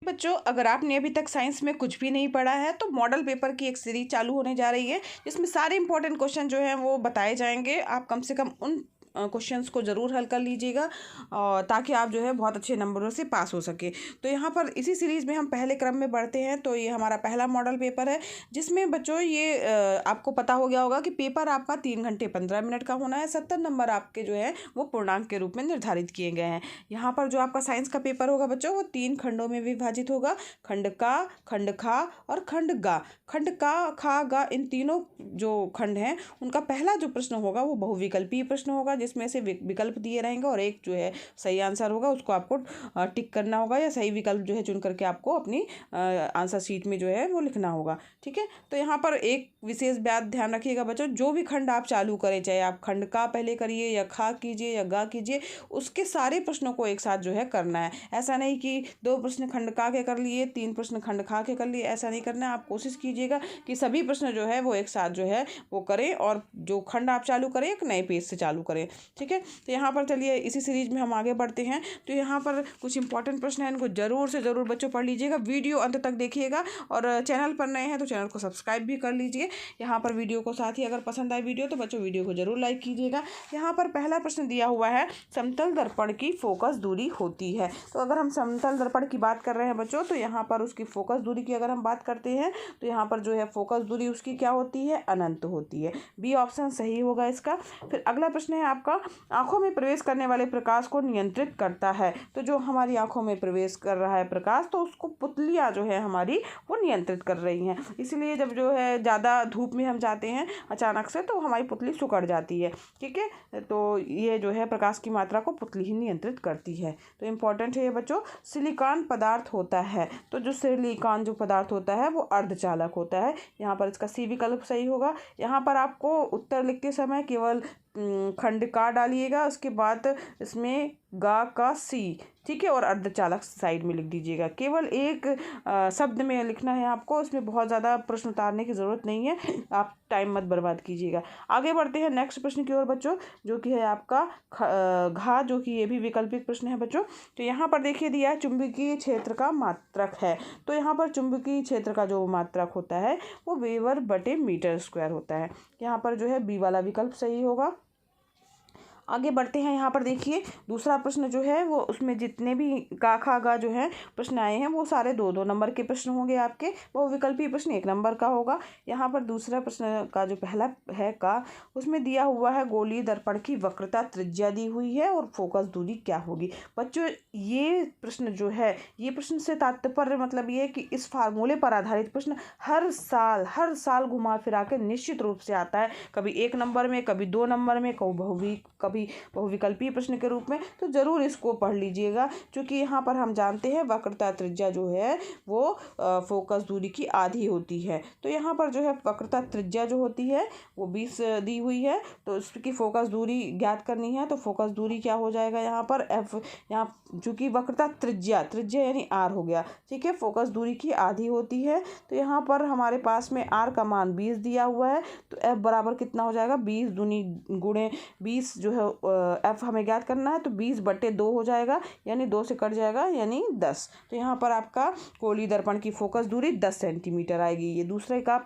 बच्चों, अगर आपने अभी तक साइंस में कुछ भी नहीं पढ़ा है तो मॉडल पेपर की एक सीरीज चालू होने जा रही है जिसमें सारे इंपॉर्टेंट क्वेश्चन जो हैं वो बताए जाएंगे। आप कम से कम उन क्वेश्चंस को ज़रूर हल कर लीजिएगा और ताकि आप जो है बहुत अच्छे नंबरों से पास हो सके। तो यहाँ पर इसी सीरीज़ में हम पहले क्रम में बढ़ते हैं। तो ये हमारा पहला मॉडल पेपर है जिसमें बच्चों ये आपको पता हो गया होगा कि पेपर आपका 3 घंटे 15 मिनट का होना है। 70 नंबर आपके जो है वो पूर्णांक के रूप में निर्धारित किए गए हैं। यहाँ पर जो आपका साइंस का पेपर होगा बच्चों वो 3 खंडों में विभाजित होगा। खंड का, खंड खा और खंड गा। खंड का, खा, गा इन तीनों जो खंड हैं उनका पहला जो प्रश्न होगा वो बहुविकल्पीय प्रश्न होगा जिसमें से विकल्प दिए रहेंगे और एक जो है सही आंसर होगा उसको आपको टिक करना होगा या सही विकल्प जो है चुन करके आपको अपनी आंसर शीट में जो है वो लिखना होगा। ठीक है, तो यहाँ पर एक विशेष बात ध्यान रखिएगा बच्चों, जो भी खंड आप चालू करें, चाहे आप खंड का पहले करिए या खा कीजिए या गा कीजिए, उसके सारे प्रश्नों को एक साथ जो है करना है। ऐसा नहीं कि 2 प्रश्न खंड का के कर लिए, 3 प्रश्न खंड खा के कर लिए, ऐसा नहीं करना है। आप कोशिश कीजिएगा कि सभी प्रश्न जो है वो एक साथ जो है वो करें और जो खंड आप चालू करें एक नए पेज से चालू करें। ठीक है, तो यहाँ पर चलिए इसी सीरीज में हम आगे बढ़ते हैं। तो यहाँ पर कुछ इंपॉर्टेंट प्रश्न हैं, इनको जरूर से ज़रूर बच्चों पढ़ लीजिएगा, वीडियो अंत तक देखिएगा और चैनल पर नए हैं तो चैनल को सब्सक्राइब भी कर लीजिए। यहाँ पर वीडियो को साथ ही अगर पसंद आए वीडियो तो बच्चों वीडियो को जरूर लाइक कीजिएगा। यहाँ पर पहला प्रश्न दिया हुआ है, समतल दर्पण की फोकस दूरी होती है। तो अगर हम समतल दर्पण की बात कर रहे हैं बच्चों तो यहाँ पर उसकी फोकस दूरी की अगर हम बात करते हैं तो यहाँ पर जो है फोकस दूरी उसकी क्या होती है, अनंत होती है। बी ऑप्शन सही होगा इसका। फिर अगला प्रश्न है आपका, आंखों में प्रवेश करने वाले प्रकाश को नियंत्रित करता है। तो जो हमारी आंखों में प्रवेश कर रहा है प्रकाश तो उसको पुतलियाँ जो है हमारी वो नियंत्रित कर रही हैं। इसलिए जब जो है ज़्यादा धूप में हम जाते हैं अचानक से तो हमारी पुतली सिकुड़ जाती है। ठीक है, तो ये जो है प्रकाश की मात्रा को पुतली ही नियंत्रित करती है। तो इम्पॉर्टेंट है ये बच्चों। सिलिकॉन पदार्थ होता है, तो जो सिलिकॉन जो पदार्थ होता है वो अर्धचालक होता है। यहाँ पर इसका सी विकल्प सही होगा। यहाँ पर आपको उत्तर लिखते समय केवल खंड का डालिएगा, उसके बाद इसमें गा का सी, ठीक है, और अर्धचालक साइड में लिख दीजिएगा। केवल एक शब्द में लिखना है आपको, इसमें बहुत ज़्यादा प्रश्न उतारने की ज़रूरत नहीं है, आप टाइम मत बर्बाद कीजिएगा। आगे बढ़ते हैं नेक्स्ट प्रश्न की ओर बच्चों, जो कि है आपका घा, जो कि ये भी वैकल्पिक प्रश्न है बच्चों। तो यहाँ पर देखिए दिया है चुंबकीय क्षेत्र का मात्रक है। तो यहाँ पर चुंबकीय क्षेत्र का जो मात्रक होता है वो वेबर बटे मीटर स्क्वायर होता है। यहाँ पर जो है बी वाला विकल्प सही होगा। आगे बढ़ते हैं। यहाँ पर देखिए दूसरा प्रश्न जो है वो उसमें जितने भी का खा गा जो है प्रश्न आए हैं वो सारे 2-2 नंबर के प्रश्न होंगे आपके। वो विकल्पीय प्रश्न 1 नंबर का होगा। यहाँ पर दूसरा प्रश्न का जो पहला है का, उसमें दिया हुआ है गोलीय दर्पण की वक्रता त्रिज्या दी हुई है और फोकस दूरी क्या होगी। बच्चों ये प्रश्न जो है, ये प्रश्न से तात्पर्य मतलब ये है कि इस फार्मूले पर आधारित प्रश्न हर साल घुमा फिरा के निश्चित रूप से आता है। कभी 1 नंबर में, कभी 2 नंबर में, कभी बहुविकल्पीय प्रश्न के रूप में। तो जरूर इसको पढ़ लीजिएगा, क्योंकि यहाँ पर हम जानते हैं वक्रता त्रिज्या जो है वो फोकस दूरी की आधी होती है। तो यहाँ पर जो है वक्रता त्रिज्या जो होती है वो 20 दी हुई है, तो इसकी फोकस दूरी ज्ञात करनी है। तो फोकस दूरी क्या हो जाएगा यहाँ पर एफ, यहाँ चूंकि वक्रता त्रिज्या यानी आर हो गया, ठीक है, फोकस दूरी की आधी होती है। तो यहाँ पर हमारे पास में आर का मान 20 दिया हुआ है, तो एफ बराबर कितना हो जाएगा, 20 दूनी गुणे 20 जो है एफ हमें ज्ञात करना है। तो 20/2 हो जाएगा, यानी 2 से कट जाएगा यानी 10। तो यहाँ पर आपका गोलीय दर्पण की फोकस दूरी 10 सेंटीमीटर आएगी। ये दूसरे का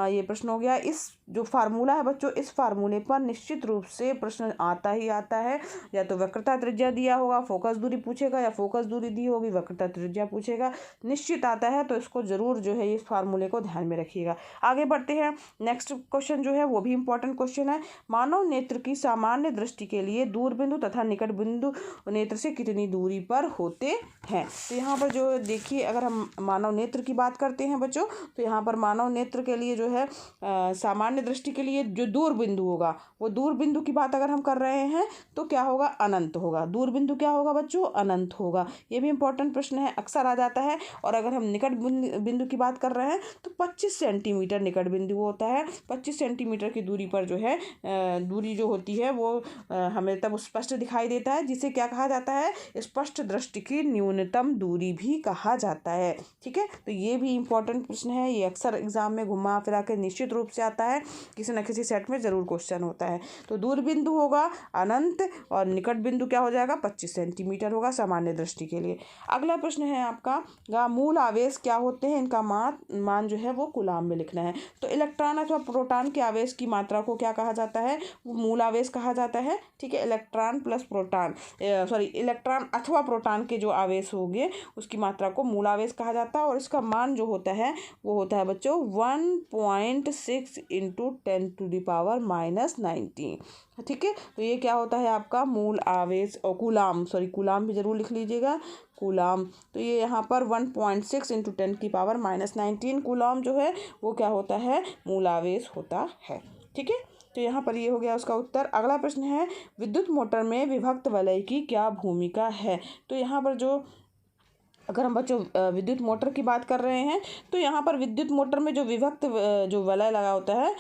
ये प्रश्न हो गया। इस जो फार्मूला है बच्चों, इस फार्मूले पर निश्चित रूप से प्रश्न आता ही आता है। या तो वक्रता त्रिज्या दिया होगा फोकस दूरी पूछेगा, या फोकस दूरी दी होगी वक्रता त्रिज्या पूछेगा, निश्चित आता है। तो इसको जरूर जो है इस फार्मूले को ध्यान में रखिएगा। आगे बढ़ते हैं। नेक्स्ट क्वेश्चन जो है वो भी इंपॉर्टेंट क्वेश्चन है। मानव नेत्र की सामान्य दृष्टि के लिए दूर बिंदु तथा निकट बिंदु नेत्र से कितनी दूरी पर होते हैं। तो यहाँ पर जो देखिए, अगर हम मानव नेत्र की बात करते हैं बच्चों, तो यहाँ पर मानव नेत्र के लिए जो है सामान्य दृष्टि के लिए जो दूर बिंदु होगा, वो दूर बिंदु की बात अगर हम कर रहे हैं तो क्या होगा, अनंत होगा। दूर बिंदु क्या होगा बच्चों, अनंत होगा। ये भी इंपॉर्टेंट प्रश्न है, अक्सर आ जाता है। और अगर हम निकट बिंदु की बात कर रहे हैं तो 25 सेंटीमीटर निकट बिंदु होता है। 25 सेंटीमीटर की दूरी पर जो है दूरी जो होती है वो हमें तब स्पष्ट दिखाई देता है, जिसे क्या कहा जाता है, स्पष्ट दृष्टि की न्यूनतम दूरी भी कहा जाता है। ठीक है, तो ये भी इंपॉर्टेंट प्रश्न है, ये अक्सर एग्जाम में घुमा फिरा के निश्चित रूप से आता है। किसी न किसी सेट में ज़रूर क्वेश्चन होता है। तो दूर बिंदु होगा अनंत और निकट बिंदु क्या हो जाएगा 25 सेंटीमीटर होगा सामान्य दृष्टि के लिए। अगला प्रश्न है आपका मूल आवेश क्या होते हैं, इनका मान जो है वो कूलाम में लिखना है। तो इलेक्ट्रॉन अथवा प्रोटॉन के आवेश की मात्रा को क्या कहा जाता है, वो मूल आवेश कहा जाता है। ठीक है, इलेक्ट्रॉन प्लस प्रोटॉन इलेक्ट्रॉन अथवा प्रोटॉन के जो आवेश होंगे उसकी मात्रा को मूल आवेश कहा जाता है और इसका मान जो होता है वो होता है बच्चों 1.6 × 10⁻⁻19। ठीक है, तो ये क्या होता है आपका मूल आवेश और कूलाम भी जरूर लिख लीजिएगा, कूलाम। तो ये यहाँ पर 1.6 × 10⁻⁻19 कूलाम जो है वो क्या होता है, मूल आवेश होता है। ठीक है, तो यहाँ पर ये हो गया उसका उत्तर। अगला प्रश्न है विद्युत मोटर में विभक्त वलय की क्या भूमिका है। तो यहाँ पर अगर हम बच्चों विद्युत मोटर की बात कर रहे हैं तो यहाँ पर विद्युत मोटर में जो विभक्त जो वलय लगा होता है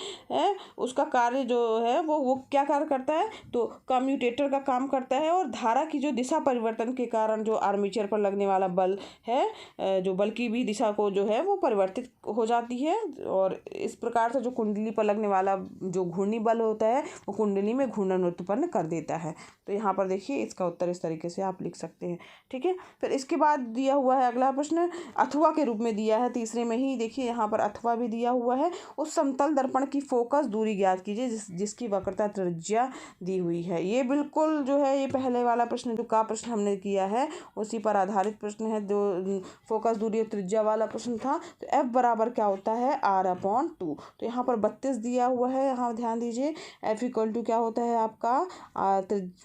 उसका कार्य जो है वो क्या कार्य करता है, तो कम्यूटेटर का काम करता है और धारा की जो दिशा परिवर्तन के कारण जो आर्मेचर पर लगने वाला बल है, जो बल की भी दिशा को जो है वो परिवर्तित हो जाती है और इस प्रकार से जो कुंडली पर लगने वाला जो घूर्णी बल होता है वो कुंडली में घूर्णन उत्पन्न कर देता है। तो यहाँ पर देखिए इसका उत्तर इस तरीके से आप लिख सकते हैं। ठीक है, फिर इसके बाद दिया हुआ है अगला प्रश्न अथवा के रूप में दिया है, तीसरे में ही देखिए यहाँ पर अथवा भी दिया हुआ है। उस समतल दर्पण की फोकस दूरी ज्ञात कीजिए जिसकी वक्रता त्रिज्या दी हुई है। ये बिल्कुल जो है ये पहले वाला प्रश्न जो का प्रश्न हमने किया है उसी पर आधारित प्रश्न है, जो फोकस दूरी और त्रिज्या वाला प्रश्न था। तो F बराबर क्या होता है R/2। तो यहाँ पर 32 दिया हुआ है, यहाँ ध्यान दीजिए। F = क्या होता है आपका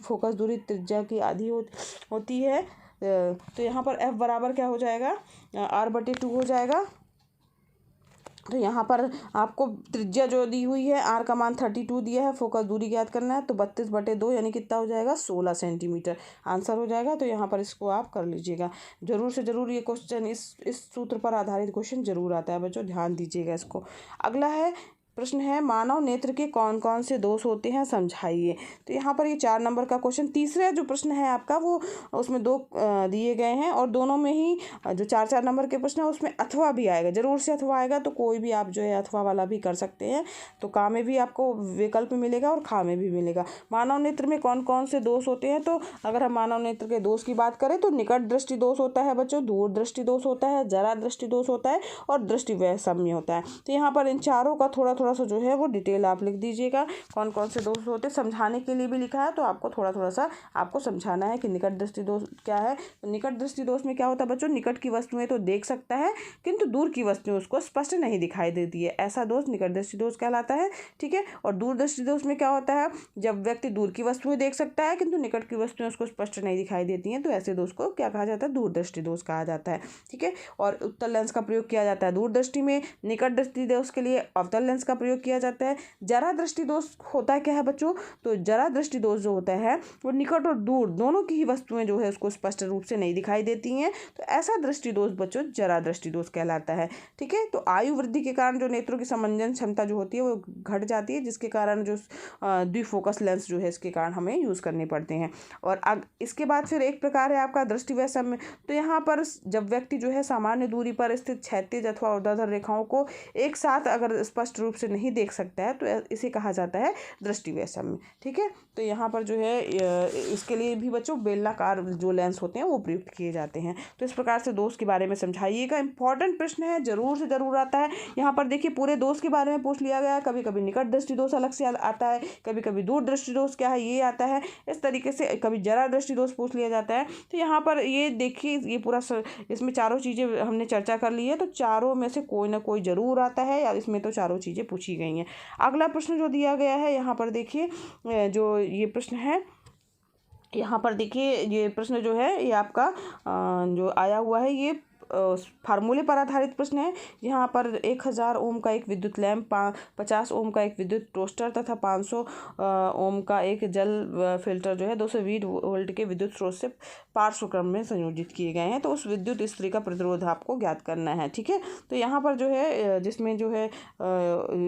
फोकस दूरी त्रिज्या की आधी होती है। तो यहाँ पर F बराबर क्या हो जाएगा R/2 हो जाएगा। तो यहाँ पर आपको त्रिज्या जो दी हुई है R का मान 32 दिया है, फोकस दूरी ज्ञात करना है, तो 32/2 यानी कितना हो जाएगा 16 सेंटीमीटर आंसर हो जाएगा। तो यहाँ पर इसको आप कर लीजिएगा, जरूर से ज़रूर ये क्वेश्चन इस सूत्र पर आधारित क्वेश्चन जरूर आता है बच्चों, ध्यान दीजिएगा इसको। अगला है प्रश्न है मानव नेत्र के कौन कौन से दोष होते हैं समझाइए। तो यहाँ पर ये 4 नंबर का क्वेश्चन, तीसरा जो प्रश्न है आपका वो उसमें 2 दिए गए हैं और दोनों में ही जो 4 नंबर के प्रश्न है उसमें अथवा भी आएगा, जरूर से अथवा आएगा। तो कोई भी आप जो है अथवा वाला भी कर सकते हैं। तो का में भी आपको विकल्प मिलेगा और खा में भी मिलेगा। मानव नेत्र में कौन कौन से दोष होते हैं, तो अगर हम मानव नेत्र के दोष की बात करें तो निकट दृष्टि दोष होता है बच्चों, दूर दृष्टि दोष होता है, जरा दृष्टि दोष होता है और दृष्टि वैषम्य होता है। तो यहाँ पर इन चारों का थोड़ा सा जो है वो डिटेल आप लिख दीजिएगा, कौन कौन से दोष होते हैं। समझाने के लिए भी लिखा है तो आपको थोड़ा सा आपको समझाना है कि निकट दृष्टि दोष क्या है। तो निकट दृष्टि दोष में क्या होता है बच्चों, निकट की वस्तुएं तो देख सकता है किंतु दूर की वस्तुएं उसको स्पष्ट नहीं दिखाई देती है, ऐसा दोष निकट दृष्टि दोष कहलाता है। ठीक है, और दूर दृष्टि दोष में क्या होता है, जब व्यक्ति दूर की वस्तुएं देख सकता है किंतु निकट की वस्तुएं उसको स्पष्ट नहीं दिखाई देती हैं, तो ऐसे दोष को क्या कहा जाता है, दूर दृष्टि दोष कहा जाता है। ठीक है, और उत्तल लेंस का प्रयोग किया जाता है दूर दृष्टि में, निकट दृष्टि दोष के लिए अवतल लेंस का प्रयोग किया जाता है। जरा दृष्टि दोष होता है क्या है बच्चों, तो जरा दृष्टि दोष जो होता है वो निकट और दूर दोनों की ही वस्तुएं जो है उसको स्पष्ट रूप से नहीं दिखाई देती हैं, तो ऐसा दृष्टि दोष बच्चों जरा दृष्टि दोष कहलाता है। ठीक है, तो आयु वृद्धि के कारण जो नेत्रों की समंजन क्षमता जो होती है वो घट जाती है, जिसके कारण जो द्विफोकस लेंस जो है इसके कारण हमें यूज़ करने पड़ते हैं। और इसके बाद फिर एक प्रकार है आपका दृष्टि वैषम्य। तो यहाँ पर जब व्यक्ति जो है सामान्य दूरी पर स्थित क्षैतिज अथवा ऊर्ध्वाधर रेखाओं को एक साथ अगर स्पष्ट रूप से नहीं देख सकता है तो इसे कहा जाता है दृष्टि वैषम्य। ठीक है, तो यहाँ पर जो है इसके लिए भी बच्चों बेलनाकार जो लेंस होते हैं वो प्रयुक्त किए जाते हैं। तो इस प्रकार से दोष के बारे में समझाइएगा, इंपॉर्टेंट प्रश्न है, जरूर से जरूर आता है। यहाँ पर देखिए पूरे दोष के बारे में पूछ लिया गया है, कभी कभी निकट दृष्टि दोष अलग से आता है, कभी कभी दूर दृष्टि दोष क्या है ये आता है, इस तरीके से कभी जरा दृष्टि दोष पूछ लिया जाता है। तो यहाँ पर ये देखिए ये पूरा इसमें चारों चीज़ें हमने चर्चा कर ली है, तो चारों में से कोई ना कोई जरूर आता है, या इसमें तो चारों चीज़ें पूछी गई हैं। अगला प्रश्न जो दिया गया है यहाँ पर देखिए, जो ये प्रश्न है यहाँ पर देखिए, ये प्रश्न जो है ये आपका जो आया हुआ है ये फार्मूले पर आधारित प्रश्न है। यहाँ पर 1000 ओम का एक विद्युत लैंप, 50 ओम का एक विद्युत टोस्टर तथा 500 ओम का एक जल फिल्टर जो है 220 वोल्ट के विद्युत स्रोत से पार्श्व क्रम में संयोजित किए गए हैं। तो उस विद्युत स्त्री का प्रतिरोध आपको ज्ञात करना है। ठीक है, तो यहाँ पर जो है जिसमें जो है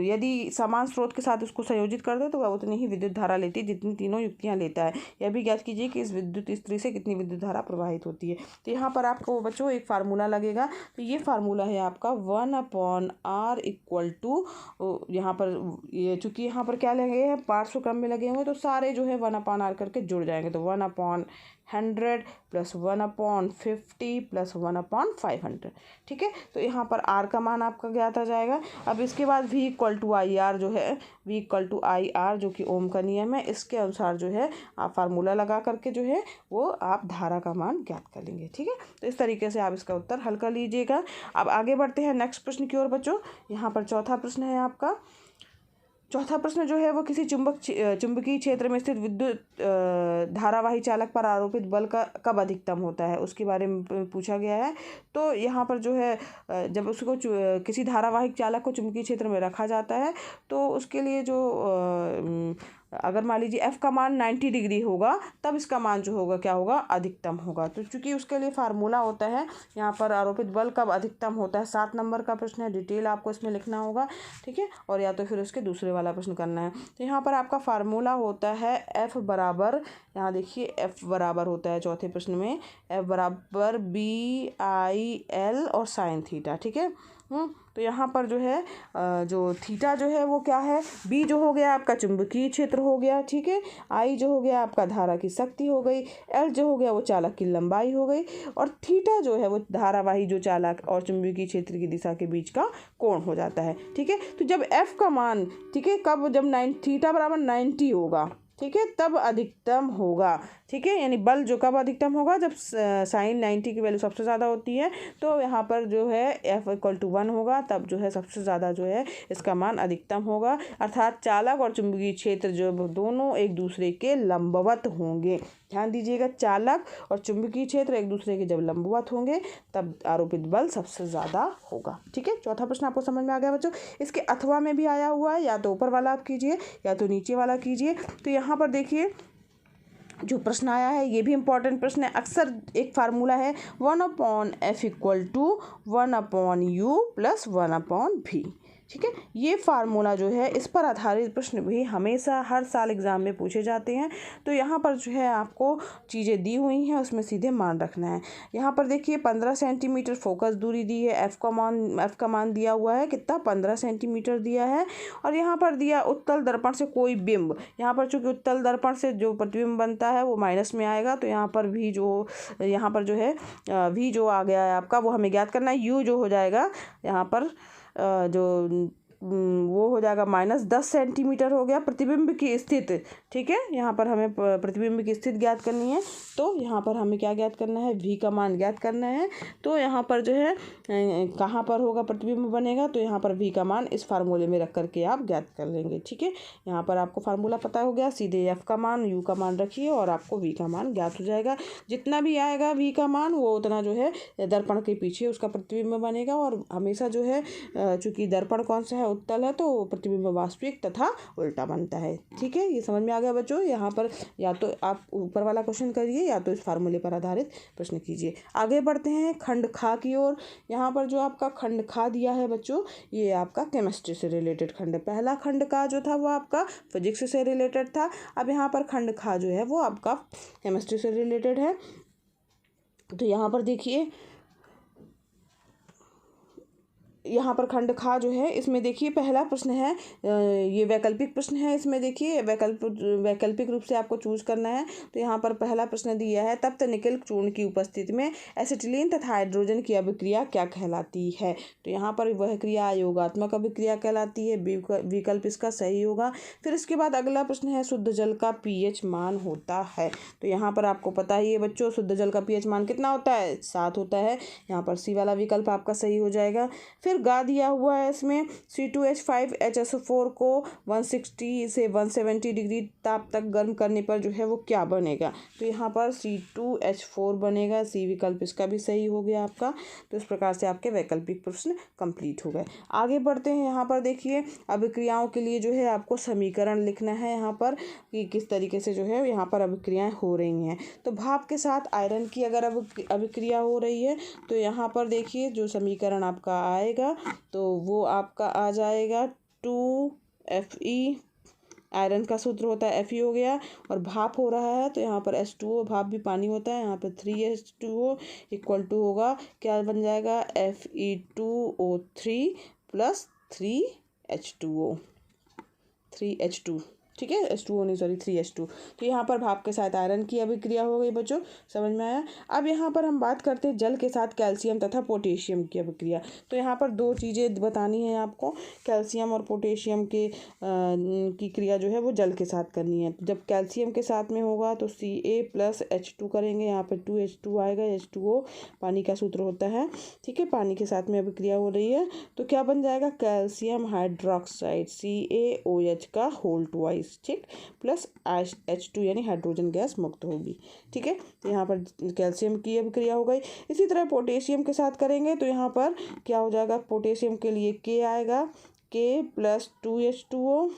यदि समान स्रोत के साथ उसको संयोजित कर दे तो वह उतनी ही विद्युत धारा लेती है जितनी तीनों युक्तियाँ लेता है। यह भी ज्ञात कीजिए कि इस विद्युत स्त्री से कितनी विद्युत धारा प्रवाहित होती है। तो यहाँ पर आपको बच्चों एक फार्मूला लगेगा। तो ये फार्मूला है आपका 1/r इक्वल टू, यहाँ पर ये चूँकि यहाँ पर क्या लगे हैं, पार्श्व क्रम में लगे हुए, तो सारे जो है 1/r करके जुड़ जाएंगे। तो 1/100 प्लस 1/50 प्लस 1/500, ठीक है। तो यहाँ पर r का मान आपका ज्ञात आ जाएगा। अब इसके बाद v equal to I R जो है, v equal to I R जो कि ओम का नियम है, इसके अनुसार जो है आप फार्मूला लगा करके जो है वो आप धारा का मान ज्ञात कर लेंगे, ठीक है। तो इस तरीके से आप इसका उत्तर हल कर लीजिएगा। अब आगे बढ़ते हैं नेक्स्ट प्रश्न की ओर बच्चों। यहाँ पर चौथा प्रश्न है आपका। चौथा प्रश्न जो है वो किसी चुंबकीय क्षेत्र में स्थित विद्युत धारावाही चालक पर आरोपित बल का कब अधिकतम होता है, उसके बारे में पूछा गया है। तो यहाँ पर जो है जब उसको किसी धारावाहिक चालक को चुंबकीय क्षेत्र में रखा जाता है, तो उसके लिए जो अगर मान लीजिए f का मान 90 डिग्री होगा, तब इसका मान जो होगा क्या होगा, अधिकतम होगा। तो चूंकि उसके लिए फार्मूला होता है, यहाँ पर आरोपित बल कब अधिकतम होता है, 7 नंबर का प्रश्न है, डिटेल आपको इसमें लिखना होगा, ठीक है। और या तो फिर उसके दूसरे वाला प्रश्न करना है। तो यहाँ पर आपका फार्मूला होता है f बराबर, यहाँ देखिए f बराबर होता है चौथे प्रश्न में, f बराबर BIL और साइन थीटा, ठीक है। तो यहाँ पर जो है जो थीटा जो है वो क्या है, बी जो हो गया आपका चुंबकीय क्षेत्र हो गया, ठीक है। आई जो हो गया आपका धारा की शक्ति हो गई, एल जो हो गया वो चालक की लंबाई हो गई, और थीटा जो है वो धारावाही जो चालक और चुंबकीय क्षेत्र की दिशा के बीच का कोण हो जाता है, ठीक है। तो जब एफ का मान, ठीक है, कब, जब थीटा बराबर 90 होगा, ठीक है, तब अधिकतम होगा, ठीक है। यानी बल जो कब अधिकतम होगा, जब साइन 90 की वैल्यू सबसे ज़्यादा होती है, तो यहाँ पर जो है f इक्वल टू 1 होगा, तब जो है सबसे ज़्यादा जो है इसका मान अधिकतम होगा। अर्थात चालक और चुंबकीय क्षेत्र जो दोनों एक दूसरे के लंबवत होंगे। ध्यान दीजिएगा, चालक और चुंबकीय क्षेत्र एक दूसरे के जब लंबवत होंगे तब आरोपित बल सबसे ज़्यादा होगा, ठीक है। चौथा प्रश्न आपको समझ में आ गया बच्चों। इसके अथवा में भी आया हुआ है, या तो ऊपर वाला आप कीजिए या तो नीचे वाला कीजिए। तो यहाँ पर देखिए जो प्रश्न आया है ये भी इम्पॉर्टेंट प्रश्न है। अक्सर एक फार्मूला है 1/f equal to 1/u plus 1/v, ठीक है। ये फार्मूला जो है, इस पर आधारित प्रश्न भी हमेशा हर साल एग्ज़ाम में पूछे जाते हैं। तो यहाँ पर जो है आपको चीज़ें दी हुई हैं, उसमें सीधे मान रखना है। यहाँ पर देखिए 15 सेंटीमीटर फोकस दूरी दी है, एफ़ का मान दिया हुआ है कितना, 15 सेंटीमीटर दिया है। और यहाँ पर दिया उत्तल दर्पण से कोई बिंब, यहाँ पर चूँकि उत्तल दर्पण से जो प्रतिबिंब बनता है वो माइनस में आएगा, तो यहाँ पर भी जो यहाँ पर जो है वी जो आ गया है आपका, वो हमें ज्ञात करना है। यू जो हो जाएगा यहाँ पर जो वो हो जाएगा -10 सेंटीमीटर हो गया प्रतिबिंब की स्थिति, ठीक है। यहाँ पर हमें प्रतिबिंब की स्थिति ज्ञात करनी है, तो यहाँ पर हमें क्या ज्ञात करना है, v का मान ज्ञात करना है। तो यहाँ पर जो है कहाँ पर होगा प्रतिबिंब बनेगा, तो यहाँ पर v का मान इस फार्मूले में रख करके आप ज्ञात कर लेंगे, ठीक है। यहाँ पर आपको फार्मूला पता हो गया, सीधे f का मान u का मान रखिए और आपको v का मान ज्ञात हो जाएगा। जितना भी आएगा v का मान, वो उतना जो है दर्पण के पीछे उसका प्रतिबिंब बनेगा। और हमेशा जो है चूँकि दर्पण कौन सा है, उत्तल है, तो प्रतिबिंब वास्तविक तथा उल्टा बनता है, ठीक है। ये समझ में आ गया बच्चों। यहाँ पर या तो आप ऊपर वाला क्वेश्चन करिए या तो इस फार्मूले पर आधारित प्रश्न कीजिए। आगे बढ़ते हैं खंड खा की ओर। यहाँ पर जो आपका खंड खा दिया है बच्चों, ये आपका केमिस्ट्री से रिलेटेड खंड है। पहला खंड का जो था वो आपका फिजिक्स से रिलेटेड था। अब यहाँ पर खंड खा जो है वो आपका केमिस्ट्री से रिलेटेड है। तो यहाँ पर देखिए, यहाँ पर खंड खा जो है, इसमें देखिए पहला प्रश्न है, ये वैकल्पिक प्रश्न है। इसमें देखिए वैकल्पिक रूप से आपको चूज करना है। तो यहाँ पर पहला प्रश्न दिया है, तप्त निकल चूर्ण की उपस्थिति में एसिटिलीन तथा हाइड्रोजन की अभिक्रिया क्या कहलाती है। तो यहाँ पर वह क्रिया योगात्मक अभिक्रिया कहलाती है, विकल्प इसका सही होगा। फिर इसके बाद अगला प्रश्न है, शुद्ध जल का pH मान होता है। तो यहाँ पर आपको पता ही है बच्चों, शुद्ध जल का pH मान कितना होता है, 7 होता है। यहाँ पर सी वाला विकल्प आपका सही हो जाएगा। फिर गा दिया हुआ है इसमें C2H5HSO4 को 160 से 170 डिग्री ताप तक गर्म करने पर जो है वो क्या बनेगा। तो यहाँ पर C2H4 बनेगा, सी विकल्प इसका भी सही हो गया आपका। तो इस प्रकार से आपके वैकल्पिक प्रश्न कंप्लीट हो गए। आगे बढ़ते हैं। यहाँ पर देखिए अभिक्रियाओं के लिए जो है आपको समीकरण लिखना है, यहाँ पर कि किस तरीके से जो है यहाँ पर अभिक्रियाएँ हो रही हैं। तो भाप के साथ आयरन की अगर अभिक्रिया हो रही है, तो यहाँ पर देखिए जो समीकरण आपका आएगा तो वो आपका आ जाएगा 2Fe आयरन का सूत्र होता है Fe हो गया, और भाप हो रहा है तो यहाँ पर H2O, भाप भी पानी होता है, यहाँ पर 3H2O इक्वल टू होगा, क्या बन जाएगा, Fe2O3 प्लस 3H2, ठीक है, H2O नहीं, सॉरी 3H2। तो यहाँ पर भाप के साथ आयरन की अभिक्रिया हो गई बच्चों, समझ में आया। अब यहाँ पर हम बात करते हैं जल के साथ कैल्शियम तथा पोटेशियम की अभिक्रिया। तो यहाँ पर दो चीज़ें बतानी है आपको, कैल्शियम और पोटेशियम की क्रिया जो है वो जल के साथ करनी है। जब कैल्शियम के साथ में होगा तो Ca+H2 करेंगे, यहाँ पर 2H2 आएगा, H2O पानी का सूत्र होता है, ठीक है, पानी के साथ में अभिक्रिया हो रही है तो क्या बन जाएगा, कैल्शियम हाइड्रोक्साइड CaOH का होल ट्वाइस, ठीक, प्लस H2 यानी हाइड्रोजन गैस मुक्त होगी, ठीक है। तो यहाँ पर कैल्शियम की अभिक्रिया हो गई। इसी तरह पोटेशियम के साथ करेंगे तो यहाँ पर क्या हो जाएगा, पोटेशियम के लिए K आएगा, K+2H2O,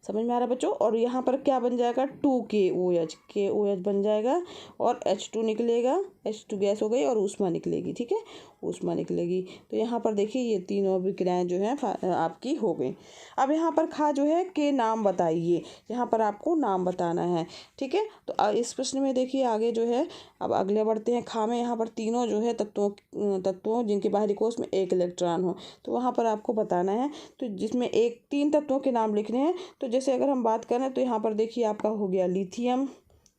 समझ में आ रहा है बच्चों। और यहाँ पर क्या बन जाएगा, 2KOH बन जाएगा और H2 निकलेगा, H2 गैस हो गई और ऊष्मा निकलेगी, ठीक है, ऊष्मा निकलेगी। तो यहाँ पर देखिए ये तीनों अभिक्रियाएँ जो हैं आपकी हो गई। अब यहाँ पर खा जो है के नाम बताइए, यहाँ पर आपको नाम बताना है, ठीक है। तो इस प्रश्न में देखिए आगे जो है, अब अगले बढ़ते हैं। खा में यहाँ पर तीनों जो है तत्वों जिनके बाहरी कोश में एक इलेक्ट्रॉन हो, तो वहाँ पर आपको बताना है। तो जिसमें 3 तत्वों के नाम लिखने हैं, तो जैसे अगर हम बात करें तो यहाँ पर देखिए आपका हो गया लिथियम,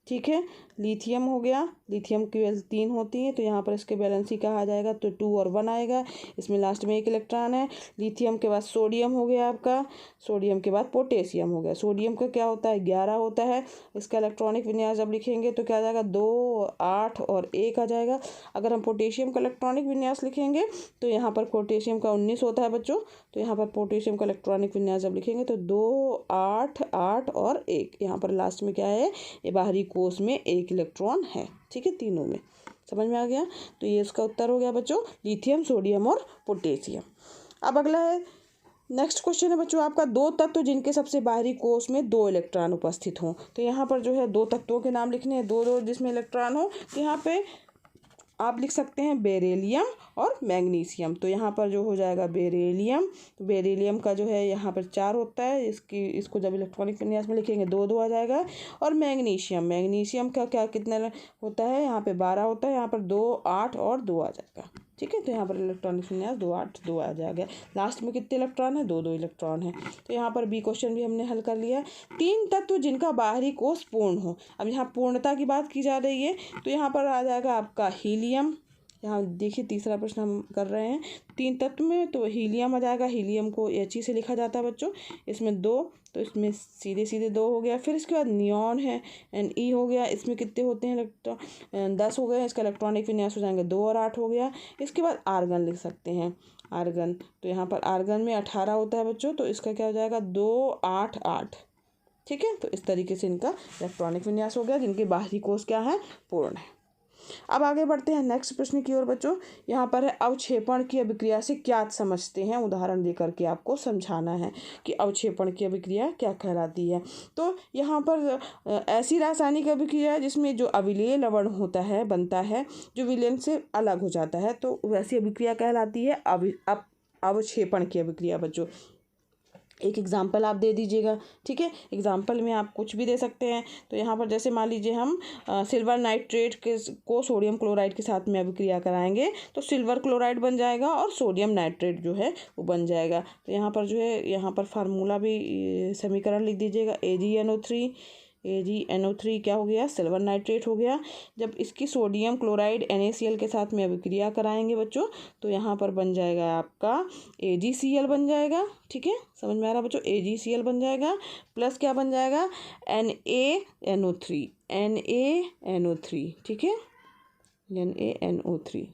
ठीक है, लिथियम हो गया, लिथियम की वैल्यू 3 होती है तो यहाँ पर इसके बैलेंस ही कहा जाएगा, तो 2 और 1 आएगा, इसमें लास्ट में एक इलेक्ट्रॉन है। लिथियम के बाद सोडियम हो गया आपका, सोडियम के बाद पोटेशियम हो गया। सोडियम का क्या होता है, 11 होता है, इसका इलेक्ट्रॉनिक विन्यास जब लिखेंगे तो क्या आ जाएगा, 2, 8 और 1 आ जाएगा। अगर हम पोटेशियम का इलेक्ट्रॉनिक विन्यास लिखेंगे तो यहाँ पर पोटेशियम का 19 होता है बच्चों, तो यहाँ पर पोटेशियम का इलेक्ट्रॉनिक विन्यास जब लिखेंगे तो 2, 8, 8 और 1, यहाँ पर लास्ट में क्या है, ये बाहरी कोश में एक इलेक्ट्रॉन है, ठीक है, तीनों में, समझ में आ गया। तो ये इसका उत्तर हो गया बच्चों, लिथियम, सोडियम और पोटेशियम। अब अगला है, नेक्स्ट क्वेश्चन है बच्चों आपका, 2 तत्व जिनके सबसे बाहरी कोश में 2 इलेक्ट्रॉन उपस्थित हों। तो यहाँ पर जो है 2 तत्वों के नाम लिखने हैं, 2 जिसमें इलेक्ट्रॉन हो, तो यहाँ पे आप लिख सकते हैं बेरिलियम और मैग्नीशियम। तो यहाँ पर जो हो जाएगा बेरिलियम, तो बेरिलियम का जो है यहाँ पर 4 होता है, इसको जब इलेक्ट्रॉनिक विन्यास में लिखेंगे 2 आ जाएगा। और मैग्नीशियम का क्या कितना होता है, यहाँ पे 12 होता है, यहाँ पर 2, 8 और 2 आ जाएगा, ठीक है। तो यहाँ पर इलेक्ट्रॉनिक विन्यास 2, 8, 2 आ जाएगा। लास्ट में कितने इलेक्ट्रॉन है, 2 इलेक्ट्रॉन है। तो यहाँ पर बी क्वेश्चन भी हमने हल कर लिया। 3 तत्व जिनका बाहरी कोश पूर्ण हो। अब यहाँ पूर्णता की बात की जा रही है तो यहाँ पर आ जाएगा आपका हीलियम। यहाँ देखिए तीसरा प्रश्न हम कर रहे हैं 3 तत्व में, तो हीलियम आ जाएगा। हीलियम को He से लिखा जाता है बच्चों, इसमें 2, तो इसमें सीधे 2 हो गया। फिर इसके बाद नियॉन है, Ne हो गया, इसमें कितने होते हैं इलेक्ट्रॉन, 10 हो गए, इसका इलेक्ट्रॉनिक विन्यास हो जाएंगे 2 और 8 हो गया। इसके बाद आर्गन लिख सकते हैं, आर्गन, तो यहाँ पर आर्गन में 18 होता है बच्चों, तो इसका क्या हो जाएगा 2, 8, 8, ठीक है। तो इस तरीके से इनका इलेक्ट्रॉनिक विन्यास हो गया जिनके बाहरी कोश क्या है, पूर्ण है। अब आगे बढ़ते हैं नेक्स्ट प्रश्न की ओर बच्चों। यहाँ पर है अवक्षेपण की अभिक्रिया से क्या समझते हैं, उदाहरण देकर के आपको समझाना है कि अवक्षेपण की अभिक्रिया क्या कहलाती है। तो यहाँ पर ऐसी रासायनिक अभिक्रिया है जिसमें जो अविलेय लवण होता है, बनता है, जो विलयन से अलग हो जाता है, तो वैसी अभिक्रिया कहलाती है अवक्षेपण की अभिक्रिया बच्चों। एक एग्जाम्पल आप दे दीजिएगा, ठीक है। एग्जाम्पल में आप कुछ भी दे सकते हैं। तो यहाँ पर जैसे मान लीजिए हम सिल्वर नाइट्रेट को सोडियम क्लोराइड के साथ में अभिक्रिया कराएंगे तो सिल्वर क्लोराइड बन जाएगा और सोडियम नाइट्रेट जो है वो बन जाएगा। तो यहाँ पर जो है, यहाँ पर फार्मूला भी समीकरण लिख दीजिएगा, AgNO3 क्या हो गया, सिल्वर नाइट्रेट हो गया। जब इसकी सोडियम क्लोराइड NaCl के साथ में अभिक्रिया कराएंगे बच्चों तो यहाँ पर बन जाएगा आपका AgCl बन जाएगा, ठीक है, समझ में आ रहा बच्चों, AgCl बन जाएगा, प्लस क्या बन जाएगा NaNO3, ठीक है, NaNO3।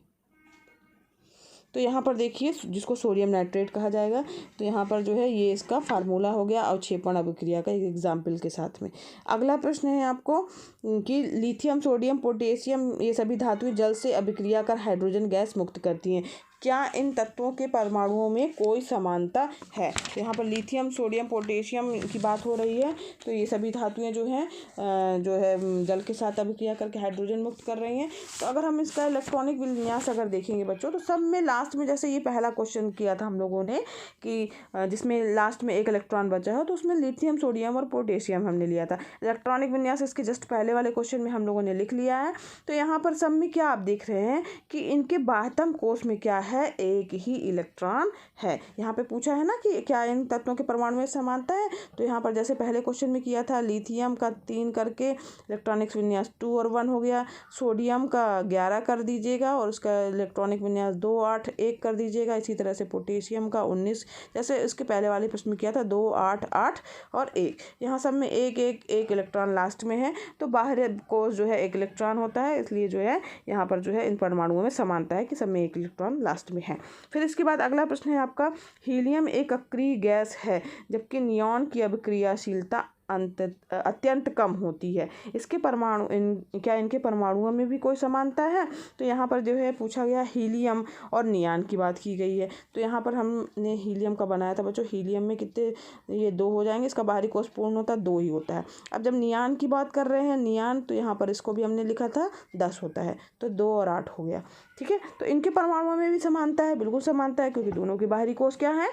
तो यहाँ पर देखिए जिसको सोडियम नाइट्रेट कहा जाएगा, तो यहाँ पर जो है ये इसका फार्मूला हो गया अवक्षेपण अभिक्रिया का, एक एग्जाम्पल के साथ में। अगला प्रश्न है आपको कि लिथियम, सोडियम, पोटेशियम ये सभी धातुएं जल से अभिक्रिया कर हाइड्रोजन गैस मुक्त करती हैं। क्या इन तत्वों के परमाणुओं में कोई समानता है। तो यहाँ पर लिथियम, सोडियम, पोटेशियम की बात हो रही है। तो ये सभी धातुएं जो है जल के साथ अभिक्रिया करके हाइड्रोजन मुक्त कर रही हैं। तो अगर हम इसका इलेक्ट्रॉनिक विन्यास अगर देखेंगे बच्चों, तो सब में लास्ट में, जैसे ये पहला क्वेश्चन किया था हम लोगों ने कि जिसमें लास्ट में एक इलेक्ट्रॉन बचा हो, तो उसमें लिथियम, सोडियम और पोटेशियम हमने लिया था। इलेक्ट्रॉनिक विन्यास इसके जस्ट पहले वाले क्वेश्चन में हम लोगों ने लिख लिया है। तो यहाँ पर सब में क्या आप देख रहे हैं कि इनके बाह्यतम कोश में क्या है, एक ही इलेक्ट्रॉन है। यहाँ पे पूछा है ना कि क्या इन तत्वों के परमाणु में समानता है। तो यहाँ पर जैसे पहले क्वेश्चन में किया था, लिथियम का 3 करके इलेक्ट्रॉनिक विन्यास 2 और 1 हो गया। सोडियम का 11 कर दीजिएगा और उसका इलेक्ट्रॉनिक विन्यास 2, 8, 1 कर दीजिएगा। इसी तरह से पोटेशियम का 19, जैसे इसके पहले वाले प्रश्न में किया था, 2, 8, 8 और 1। यहाँ सब में एक इलेक्ट्रॉन लास्ट में है। तो बाहरी कोश जो है एक इलेक्ट्रॉन होता है, इसलिए जो है यहाँ पर जो है इन परमाणुओं में समानता है कि सब में एक इलेक्ट्रॉन लास्ट में है। फिर इसके बाद अगला प्रश्न है आपका, हीलियम एक अक्रिय गैस है जबकि नियॉन की अभिक्रियाशीलता अत्यंत कम होती है। इसके परमाणु क्या इनके परमाणुओं में भी कोई समानता है। तो यहाँ पर जो है पूछा गया हीलियम और नियॉन की बात की गई है। तो यहाँ पर हमने हीलियम का बनाया था बच्चों। हीलियम में कितने, ये 2 हो जाएंगे, इसका बाहरी कोश पूर्ण होता है 2 ही होता है। अब जब नियॉन की बात कर रहे हैं, नियॉन, तो यहाँ पर इसको भी हमने लिखा था 10 होता है। तो 2 और 8 हो गया। ठीक है, तो इनके परमाणुओं में भी समानता है, बिल्कुल समानता है, क्योंकि दोनों के बाहरी कोश क्या है,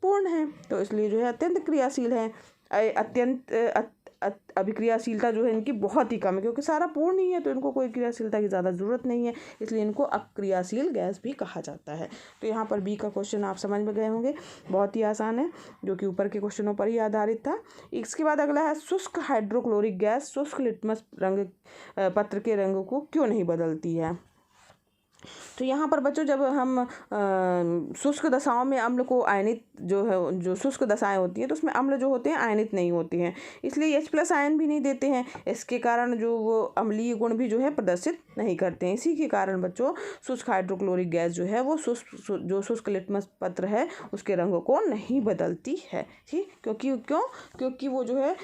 पूर्ण है। तो इसलिए जो है अत्यंत क्रियाशील है। अभिक्रियाशीलता जो है इनकी बहुत ही कम है, क्योंकि सारा पूर्ण ही है, तो इनको कोई क्रियाशीलता की ज़्यादा ज़रूरत नहीं है, इसलिए इनको अक्रियाशील गैस भी कहा जाता है। तो यहाँ पर बी का क्वेश्चन आप समझ में गए होंगे, बहुत ही आसान है, जो कि ऊपर के क्वेश्चनों पर ही आधारित था। इसके बाद अगला है, शुष्क हाइड्रोक्लोरिक गैस शुष्क लिटमस रंग पत्र के रंग को क्यों नहीं बदलती है। तो यहाँ पर बच्चों, जब हम शुष्क दशाओं में अम्ल को आयनित जो शुष्क दशाएं होती हैं, तो उसमें अम्ल जो होते हैं आयनित नहीं होते हैं, इसलिए H+ आयन भी नहीं देते हैं। इसके कारण जो वो अम्लीय गुण भी जो है प्रदर्शित नहीं करते हैं। इसी के कारण बच्चों शुष्क हाइड्रोक्लोरिक गैस जो है वो शुष्क लिटमस पत्र है उसके रंगों को नहीं बदलती है। ठीक, क्योंकि वो जो है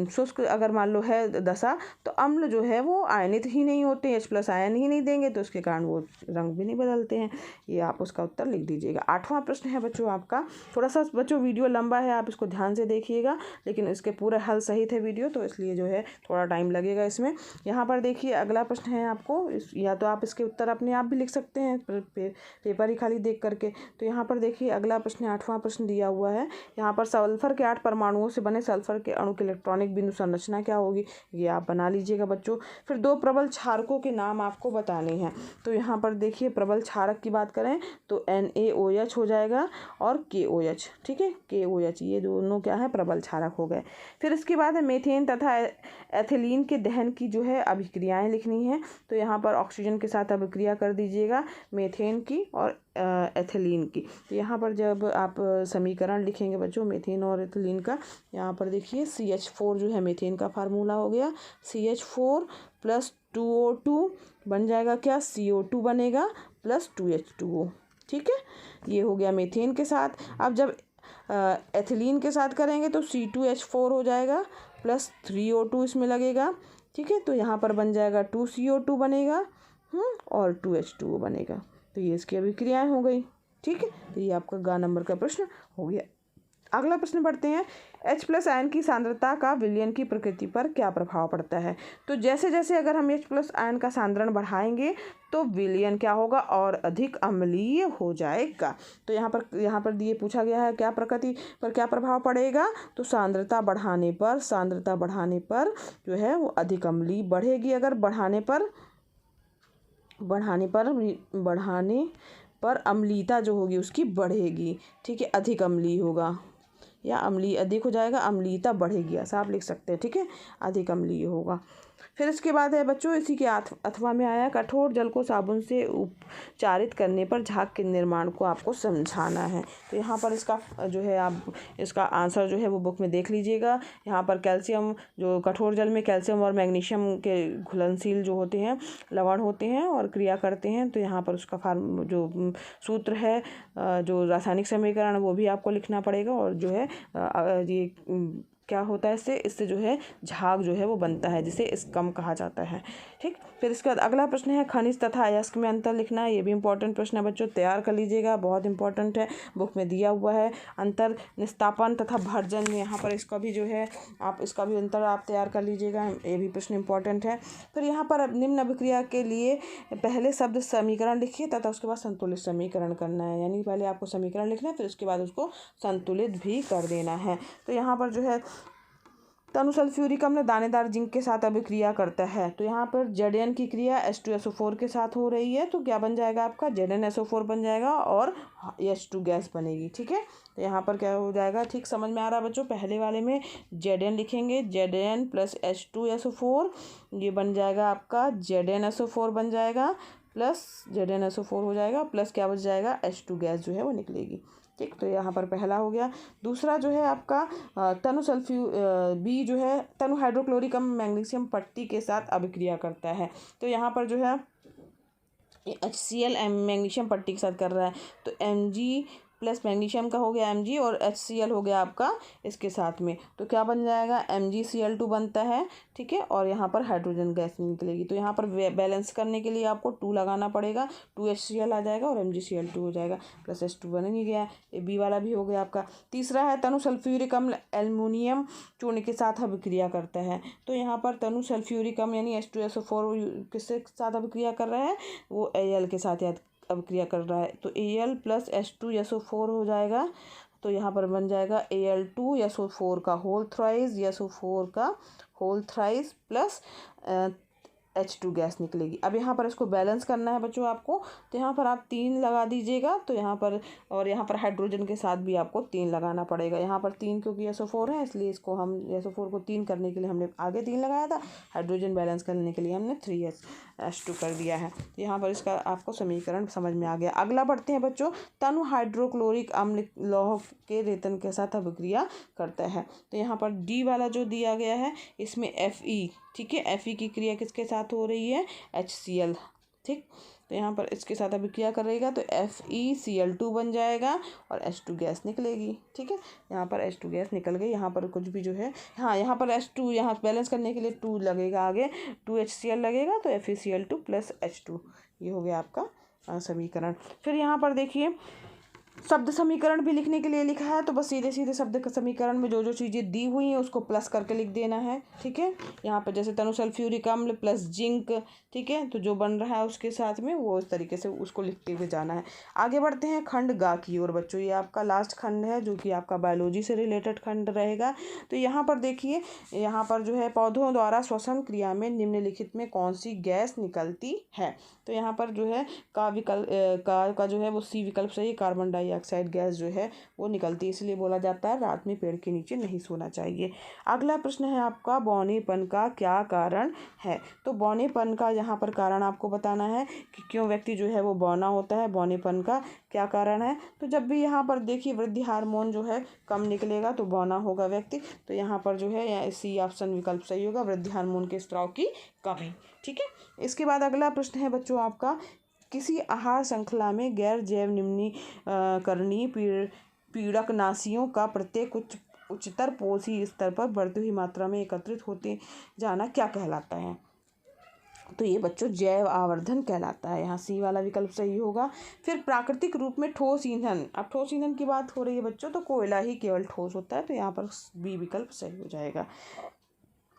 शुष्क अगर मान लो है दशा, तो अम्ल जो है वो आयनित ही नहीं होते, H+ आयन ही नहीं देंगे, तो उसके कारण वो रंग भी नहीं बदलते हैं। ये आप उसका उत्तर लिख दीजिएगा। 8वां प्रश्न है बच्चों आपका, थोड़ा सा बच्चों वीडियो लंबा है, आप इसको ध्यान से देखिएगा, लेकिन इसके पूरे हल सहित है वीडियो, तो इसलिए जो है थोड़ा टाइम लगेगा इसमें। यहाँ पर देखिए अगला प्रश्न है आपको, या तो आप इसके उत्तर अपने आप भी लिख सकते हैं पेपर ही खाली देख करके। तो यहाँ पर देखिए अगला प्रश्न, 8वां प्रश्न दिया हुआ है। यहाँ पर सल्फर के 8 परमाणुओं से बने सल्फर के अणु की इलेक्ट्रॉनिक बिंदु संरचना क्या होगी, ये आप बना लीजिएगा बच्चों। फिर 2 प्रबल क्षारकों के नाम आपको बताने हैं। तो यहाँ पर देखिए प्रबल क्षारक की बात करें तो NaOH हो जाएगा और KOH। ठीक है, KOH, ये दोनों क्या है, प्रबल क्षारक हो गए। फिर इसके बाद है मीथेन तथा एथिलीन के दहन की जो है अभिक्रियाएं लिखनी है। तो यहाँ पर ऑक्सीजन के साथ अभिक्रिया कर दीजिएगा, मीथेन की और एथिलीन की। तो यहाँ पर जब आप समीकरण लिखेंगे बच्चों मीथेन और एथिलीन का, यहाँ पर देखिए CH4 जो है मीथेन का फार्मूला हो गया, CH4 + 2O2 बन जाएगा क्या, CO2 बनेगा प्लस 2H2O। ठीक है, ये हो गया मीथेन के साथ। अब जब एथिलीन के साथ करेंगे तो C2H4 हो जाएगा प्लस 3O2 इसमें लगेगा। ठीक है, तो यहाँ पर बन जाएगा 2CO2 बनेगा और 2H2O बनेगा। तो ये इसकी अभिक्रियाएं हो गई। ठीक है, तो ये आपका ग नंबर का प्रश्न हो गया। अगला प्रश्न पढ़ते हैं, H+ आयन की सांद्रता का विलयन की प्रकृति पर क्या प्रभाव पड़ता है। तो जैसे जैसे अगर हम H+ आयन का सांद्रण बढ़ाएंगे तो विलयन क्या होगा, और अधिक अम्लीय हो जाएगा। तो यहाँ पर ये पूछा गया है क्या प्रकृति पर क्या प्रभाव पड़ेगा। तो सांद्रता बढ़ाने पर जो है वो अधिक अम्लीय बढ़ेगी। अगर बढ़ाने पर अम्लीयता जो होगी उसकी बढ़ेगी। ठीक है, अधिक अम्लीय होगा या अम्लीय अधिक हो जाएगा, अम्लीयता बढ़ेगी, ऐसा आप लिख सकते हैं। ठीक है, अधिक अम्लीय होगा। फिर इसके बाद है बच्चों, इसी के अथवा में आया, कठोर जल को साबुन से उपचारित करने पर झाग के निर्माण को आपको समझाना है। तो यहाँ पर इसका जो है आप इसका आंसर जो है वो बुक में देख लीजिएगा। यहाँ पर कैल्शियम, जो कठोर जल में कैल्शियम और मैग्नीशियम के घुलनशील जो होते हैं लवण होते हैं और क्रिया करते हैं। तो यहाँ पर उसका जो सूत्र है, जो रासायनिक समीकरण, वो भी आपको लिखना पड़ेगा, और जो है ये क्या होता है इससे जो है झाग जो है वो बनता है, जिसे स्कम कहा जाता है। ठीक, फिर इसके बाद अगला प्रश्न है खनिज तथा अयस्क में अंतर लिखना है। ये भी इंपॉर्टेंट प्रश्न है बच्चों, तैयार कर लीजिएगा, बहुत इंपॉर्टेंट है, बुक में दिया हुआ है। अंतर निस्तापन तथा भर्जन में यहाँ पर इसका भी जो है आप इसका भी अंतर आप तैयार कर लीजिएगा, ये भी प्रश्न इंपॉर्टेंट है। फिर यहाँ पर अब निम्न अभिक्रिया के लिए पहले शब्द समीकरण लिखिए तथा उसके बाद संतुलित समीकरण करना है, यानी पहले आपको समीकरण लिखना है फिर उसके बाद उसको संतुलित भी कर देना है। तो यहाँ पर जो है तनु सल्फ्यूरिक अम्ल दानेदार जिंक के साथ अभिक्रिया करता है, तो यहाँ पर Zn की क्रिया H2SO4 के साथ हो रही है, तो क्या बन जाएगा आपका ZnSO4 बन जाएगा और H2 गैस बनेगी। ठीक है, तो यहाँ पर क्या हो जाएगा, ठीक समझ में आ रहा है बच्चों। पहले वाले में Zn लिखेंगे, Zn प्लस H2SO4 ये बन जाएगा आपका ZnSO4 बन जाएगा, प्लस ZnSO4 हो जाएगा, प्लस क्या बच जाएगा H2 गैस जो है वो निकलेगी। ठीक, तो यहाँ पर पहला हो गया। दूसरा जो है आपका तनु बी जो है तनु हाइड्रोक्लोरिक अम्ल मैग्नीशियम पट्टी के साथ अभिक्रिया करता है, तो यहाँ पर जो है HCl मैग्नीशियम पट्टी के साथ कर रहा है, तो Mg प्लस मैग्नीशियम का हो गया Mg और HCl हो गया आपका इसके साथ में, तो क्या बन जाएगा MgCl2 बनता है। ठीक है, और यहाँ पर हाइड्रोजन गैस निकलेगी, तो यहाँ पर बैलेंस करने के लिए आपको 2 लगाना पड़ेगा, 2HCl आ जाएगा और MgCl2 हो जाएगा, प्लस H2 बन ही गया। ये बी वाला भी हो गया आपका। तीसरा है तनु सल्फ्यूरिक अम्ल एल्युमिनियम चूर्ण के साथ अभिक्रिया करता है, तो यहाँ पर तनु सल्फ्यूरिक अम्ल यानी H2SO4 किसके साथ अभिक्रिया कर रहा है, वो Al के साथ अभिक्रिया कर रहा है, तो Al प्लस H2SO4 हो जाएगा, तो यहाँ पर बन जाएगा Al2SO4 का होल थ्राइस SO4 का whole thrice plus H2 gas निकलेगी। अब यहाँ पर इसको बैलेंस करना है बच्चों आपको, तो यहाँ पर आप 3 लगा दीजिएगा, तो यहाँ पर और यहाँ पर हाइड्रोजन के साथ भी आपको 3 लगाना पड़ेगा। यहाँ पर 3 क्योंकि SO4 है इसलिए इसको हम SO4 को 3 करने के लिए हमने आगे 3 लगाया था, हाइड्रोजन बैलेंस करने के लिए हमने 3H2 कर दिया है। यहाँ पर इसका आपको समीकरण समझ में आ गया। अगला बढ़ते हैं बच्चों, तनु हाइड्रोक्लोरिक अम्ल लौह के रेतन के साथ अभिक्रिया करता है, तो यहाँ पर डी वाला जो दिया गया है इसमें Fe, ठीक है, Fe की क्रिया किसके साथ हो रही है HCl। ठीक, तो यहाँ पर इसके साथ अभिक्रिया करेगा तो FeCl2 बन जाएगा और H2 गैस निकलेगी। ठीक है, यहाँ पर H2 गैस निकल गई। यहाँ पर कुछ भी जो है, हाँ यहाँ पर H2 यहाँ बैलेंस करने के लिए 2 लगेगा, आगे 2HCl लगेगा, तो FeCl2 प्लस H2 ये हो गया आपका समीकरण। फिर यहाँ पर देखिए शब्द समीकरण भी लिखने के लिए लिखा है, तो बस सीधे सीधे शब्द का समीकरण में जो जो चीज़ें दी हुई हैं उसको प्लस करके लिख देना है। ठीक है, यहाँ पर जैसे तनु सल्फ्यूरिक अम्ल प्लस जिंक, ठीक है, तो जो बन रहा है उसके साथ में वो इस तरीके से उसको लिखते हुए जाना है। आगे बढ़ते हैं खंड गा की ओर बच्चों, ये आपका लास्ट खंड है जो कि आपका बायोलॉजी से रिलेटेड खंड रहेगा। तो यहाँ पर देखिए, यहाँ पर जो है पौधों द्वारा श्वसन क्रिया में निम्नलिखित में कौन सी गैस निकलती है, तो यहाँ पर जो है का विकल्प का जो है वो सी विकल्प सही, कार्बन डाइऑक्साइड गैस जो है वो निकलती है, इसलिए बोला जाता है रात में पेड़ के नीचे नहीं सोना चाहिए। अगला प्रश्न है आपका बौनेपन का क्या कारण है, तो बौनेपन का यहाँ पर कारण आपको बताना है कि क्यों व्यक्ति जो है वो बौना होता है, बौनेपन का क्या कारण है। तो जब भी यहाँ पर देखिए वृद्धि हार्मोन जो है कम निकलेगा तो बौना होगा व्यक्ति, तो यहाँ पर जो है सी ऑप्शन विकल्प सही होगा, वृद्धि हार्मोन के स्राव की कमी। ठीक है, इसके बाद अगला प्रश्न है बच्चों आपका, किसी आहार श्रृंखला में गैर जैव निम्नीकरणीय पीड़कनाशियों का प्रत्येक उच्चतर पोषी स्तर पर बढ़ती हुई मात्रा में एकत्रित होते जाना क्या कहलाता है, तो ये बच्चों जैव आवर्धन कहलाता है, यहाँ सी वाला विकल्प सही होगा। फिर प्राकृतिक रूप में ठोस ईंधन, अब ठोस ईंधन की बात हो रही है बच्चों, तो कोयला ही केवल ठोस होता है, तो यहाँ पर बी विकल्प सही हो जाएगा।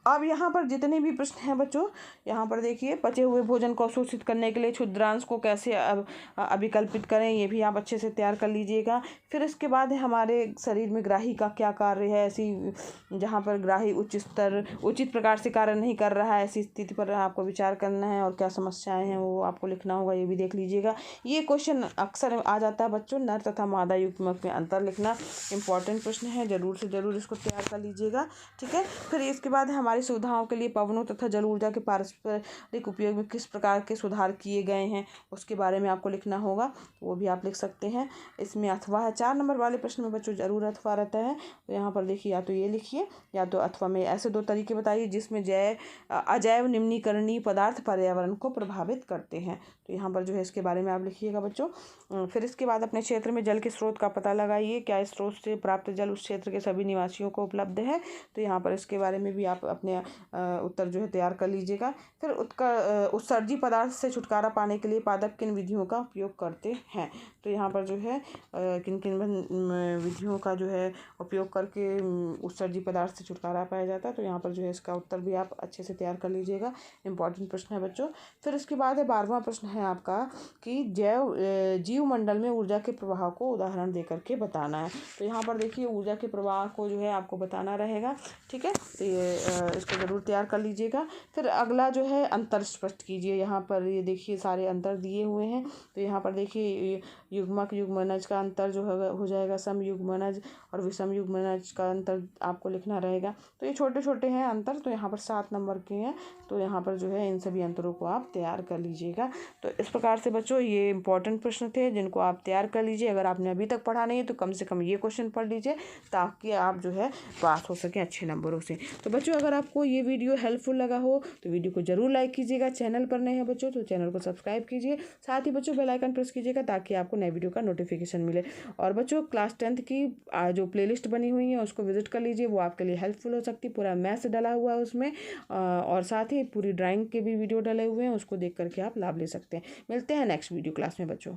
अब यहाँ पर जितने भी प्रश्न हैं बच्चों, यहाँ पर देखिए पचे हुए भोजन को अवशोषित करने के लिए क्षुद्रांश को कैसे अभिकल्पित करें, ये भी आप अच्छे से तैयार कर लीजिएगा। फिर इसके बाद है हमारे शरीर में ग्राही का क्या कार्य है, ऐसी जहाँ पर ग्राही उचित प्रकार से कार्य नहीं कर रहा है, ऐसी स्थिति पर आपको विचार करना है और क्या समस्याएं हैं वो आपको लिखना होगा, ये भी देख लीजिएगा। ये क्वेश्चन अक्सर आ जाता है बच्चों, नर तथा मादा युग्मक में अंतर लिखना इंपॉर्टेंट प्रश्न है, ज़रूर से ज़रूर इसको तैयार कर लीजिएगा। ठीक है, फिर इसके बाद हमारे हमारी सुविधाओं के लिए पवनों तथा जल ऊर्जा के पारस्परिक उपयोग में किस प्रकार के सुधार किए गए हैं, उसके बारे में आपको लिखना होगा, वो भी आप लिख सकते हैं। इसमें अथवा है, 4 नंबर वाले प्रश्न में बच्चों जरूर अथवा रहता है। तो यहाँ पर देखिए, या तो ये लिखिए या तो अथवा में ऐसे 2 तरीके बताइए जिसमें अजैव निम्नीकरणीय पदार्थ पर्यावरण को प्रभावित करते हैं। तो यहाँ पर जो है इसके बारे में आप लिखिएगा बच्चों। फिर इसके बाद अपने क्षेत्र में जल के स्रोत का पता लगाइए, क्या इस स्रोत से प्राप्त जल उस क्षेत्र के सभी निवासियों को उपलब्ध है। तो यहाँ पर इसके बारे में भी आप अपने उत्तर जो है तैयार कर लीजिएगा। फिर उत्सर्जी पदार्थ से छुटकारा पाने के लिए पादप किन विधियों का उपयोग करते हैं। तो यहाँ पर जो है किन किन विधियों का जो है उपयोग करके उत्सर्जी पदार्थ से छुटकारा पाया जाता है। तो यहाँ पर जो है इसका उत्तर भी आप अच्छे से तैयार कर लीजिएगा, इंपॉर्टेंट प्रश्न है बच्चों। फिर इसके बाद है 12वां प्रश्न है आपका कि जीवमंडल में ऊर्जा के प्रवाह को उदाहरण देकर के बताना है। तो यहाँ पर देखिए ऊर्जा के प्रवाह को जो है आपको बताना रहेगा, ठीक है। तो ये इसको ज़रूर तैयार कर लीजिएगा। फिर अगला जो है अंतर स्पष्ट कीजिए। यहाँ पर ये देखिए सारे अंतर दिए हुए हैं। तो यहाँ पर देखिए युग्मक युग्मनज का अंतर जो हो जाएगा सम युग्मनज, और विषम युग्मनज का अंतर आपको लिखना रहेगा। तो ये छोटे छोटे हैं अंतर, तो यहाँ पर 7 नंबर के हैं। तो यहाँ पर जो है इन सभी अंतरों को आप तैयार कर लीजिएगा। तो इस प्रकार से बच्चों ये इंपॉर्टेंट प्रश्न थे जिनको आप तैयार कर लीजिए। अगर आपने अभी तक पढ़ा नहीं है तो कम से कम ये क्वेश्चन पढ़ लीजिए ताकि आप जो है पास हो सकें अच्छे नंबरों से। तो बच्चों अगर आपको ये वीडियो हेल्पफुल लगा हो तो वीडियो को जरूर लाइक कीजिएगा। चैनल पर नए हैं बच्चों तो चैनल को सब्सक्राइब कीजिए, साथ ही बच्चों बेल आइकन प्रेस कीजिएगा ताकि आपको नए वीडियो का नोटिफिकेशन मिले। और बच्चों क्लास 10th की जो प्लेलिस्ट बनी हुई है उसको विजिट कर लीजिए, वो आपके लिए हेल्पफुल हो सकती है। पूरा मैथ्स डला हुआ है उसमें, और साथ ही पूरी ड्राइंग के भी वीडियो डले हुए हैं, उसको देख करके आप लाभ ले सकते हैं। मिलते हैं नेक्स्ट वीडियो क्लास में बच्चों।